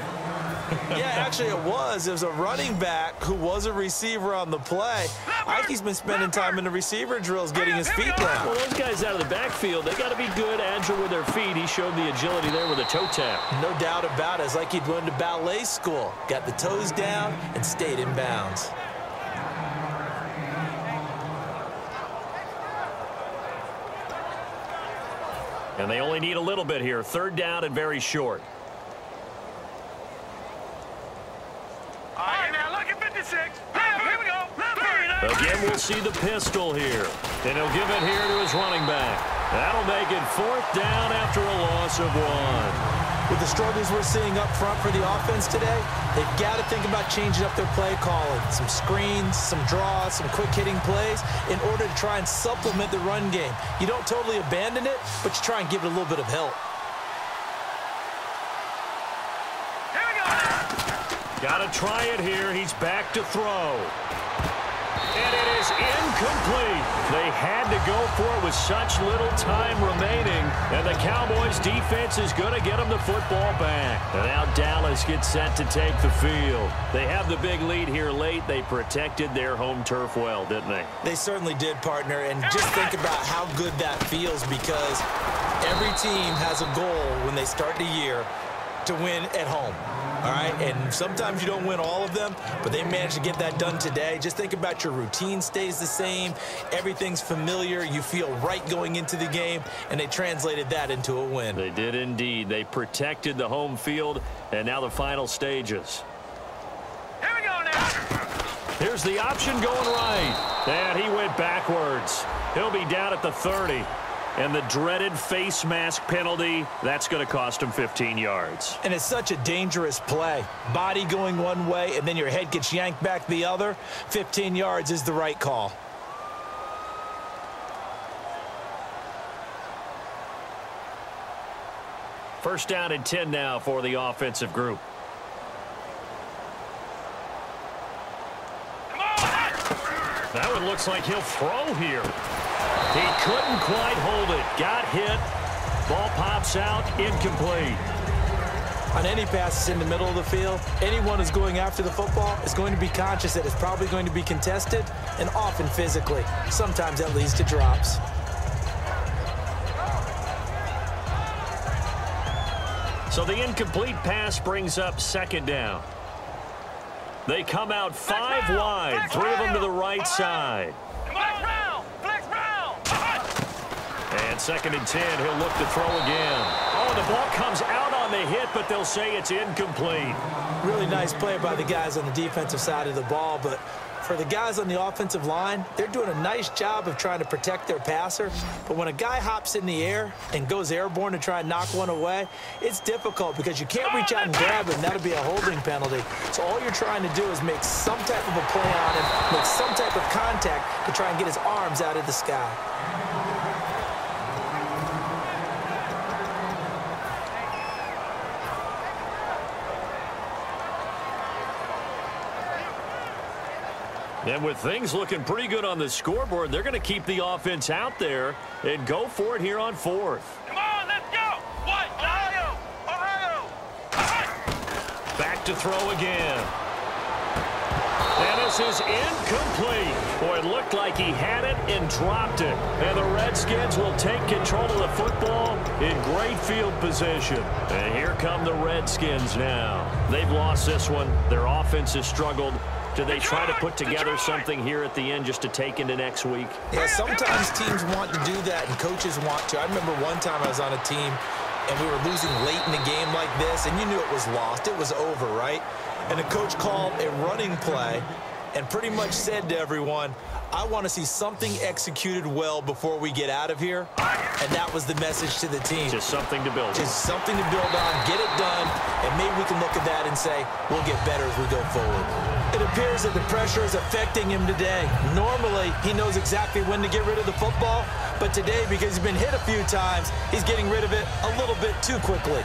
Yeah, actually it was. It was a running back who was a receiver on the play. Ike's been spending time in the receiver drills getting his feet down. Well, those guys out of the backfield, they got to be good, agile with their feet. He showed the agility there with a toe tap. No doubt about it. It's like he'd went to ballet school. Got the toes down and stayed in bounds. And they only need a little bit here. 3rd down and very short. Here we go. Again, we'll see the pistol here. And he'll give it here to his running back. That'll make it 4th down after a loss of 1. With the struggles we're seeing up front for the offense today, they've got to think about changing up their play calling. Some screens, some draws, some quick-hitting plays in order to try and supplement the run game. You don't totally abandon it, but you try and give it a little bit of help. Got to try it here. He's back to throw. And it is incomplete. They had to go for it with such little time remaining. And the Cowboys defense is going to get them the football back. And now Dallas gets set to take the field. They have the big lead here late. They protected their home turf well, didn't they? They certainly did, partner. And just think about how good that feels because every team has a goal when they start the year to win at home. All right, and sometimes you don't win all of them, but they managed to get that done today. Just think about your routine stays the same. Everything's familiar. You feel right going into the game, and they translated that into a win. They did indeed. They protected the home field, and now the final stages. Here we go now. Here's the option going right, and he went backwards. He'll be down at the 30. And the dreaded face mask penalty, that's going to cost him 15 yards. And it's such a dangerous play. Body going one way, and then your head gets yanked back the other. 15 yards is the right call. First down and 10 now for the offensive group. That one looks like he'll throw here. He couldn't quite hold it. Got hit. Ball pops out. Incomplete. On any passes in the middle of the field, anyone who's going after the football is going to be conscious that it's probably going to be contested and often physically. Sometimes that leads to drops. So the incomplete pass brings up 2nd down. They come out 5 wide. 3 of them to the right side. And 2nd and 10, he'll look to throw again. Oh, the ball comes out on on the hit, but they'll say it's incomplete. Really nice play by the guys on the defensive side of the ball, but for the guys on the offensive line, they're doing a nice job of trying to protect their passer. But when a guy hops in the air and goes airborne to try and knock one away, it's difficult because you can't reach out and grab him. That'll be a holding penalty. So all you're trying to do is make some type of a play on him, make some type of contact to try and get his arms out of the sky. And with things looking pretty good on the scoreboard, they're going to keep the offense out there and go for it here on fourth. Come on, let's go! What? Ohio! Ohio! Back to throw again. And this is incomplete. Boy, it looked like he had it and dropped it. And the Redskins will take control of the football in great field position. And here come the Redskins now. They've lost this one. Their offense has struggled. Do they try to put together something here at the end just to take into next week? Yeah, sometimes teams want to do that and coaches want to. I remember one time I was on a team and we were losing late in the game like this, and you knew it was lost. It was over, right? And the coach called a running play and pretty much said to everyone, I want to see something executed well before we get out of here. And that was the message to the team. Just something to build on. Just something to build on, get it done, and maybe we can look at that and say, we'll get better as we go forward. It appears that the pressure is affecting him today. Normally, he knows exactly when to get rid of the football, but today, because he's been hit a few times, he's getting rid of it a little bit too quickly.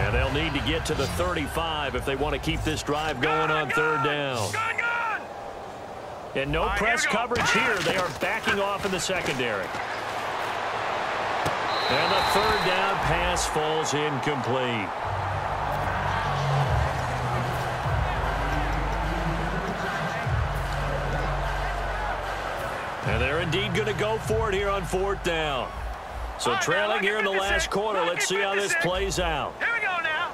And they'll need to get to the 35 if they want to keep this drive going on third down. And no press coverage here. They are backing off in the secondary. And the third down pass falls incomplete. And they're indeed going to go for it here on fourth down. So trailing here in the last quarter. Let's see how this plays out. Here we go now.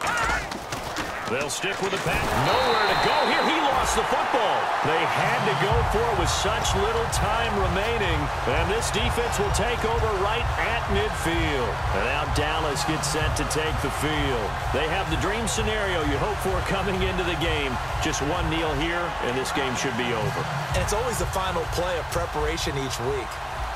They'll stick with the pass. Nowhere to go here. He lost the football. They had to go for it with such little time remaining. And this defense will take over right at midfield. And now Dallas gets set to take the field. They have the dream scenario you hope for coming into the game. Just one kneel here, and this game should be over. And it's always the final play of preparation each week.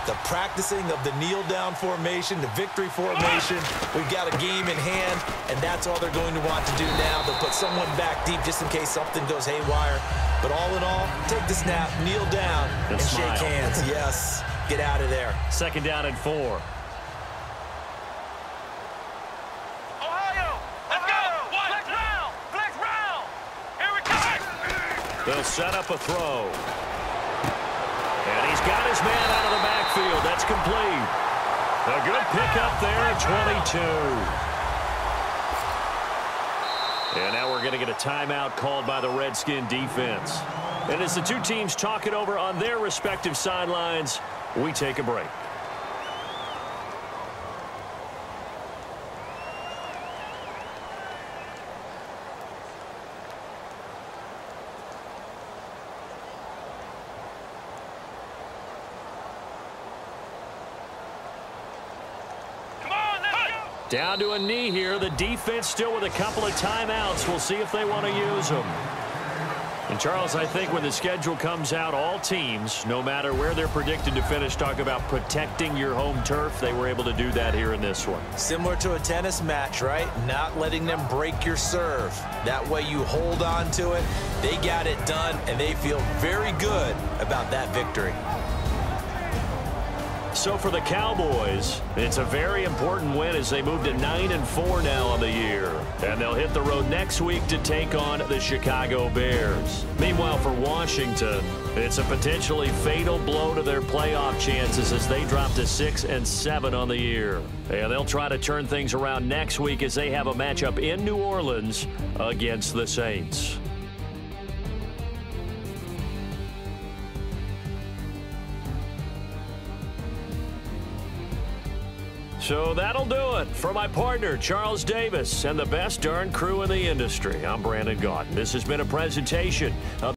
The practicing of the kneel-down formation, the victory formation. We've got a game in hand, and that's all they're going to want to do now. They'll put someone back deep just in case something goes haywire. But all in all, take the snap, kneel down, and shake hands. Yes, get out of there. Second down and 4. Ohio! Let's go! Flex round! Flex round! Here we go! They'll set up a throw. And he's got his man out of the backfield. That's complete. A good pickup there at 22. And now we're going to get a timeout called by the Redskin defense. And as the two teams talk it over on their respective sidelines, we take a break. Down to a knee here. The defense still with a couple of timeouts. We'll see if they want to use them. And, Charles, I think when the schedule comes out, all teams, no matter where they're predicted to finish, talk about protecting your home turf. They were able to do that here in this one. Similar to a tennis match, right? Not letting them break your serve. That way you hold on to it. They got it done, and they feel very good about that victory. So for the Cowboys, it's a very important win as they move to 9-4 now on the year. And they'll hit the road next week to take on the Chicago Bears. Meanwhile, for Washington, it's a potentially fatal blow to their playoff chances as they drop to 6-7 on the year. And they'll try to turn things around next week as they have a matchup in New Orleans against the Saints. So that'll do it for my partner, Charles Davis, and the best darn crew in the industry. I'm Brandon Gaudin. This has been a presentation of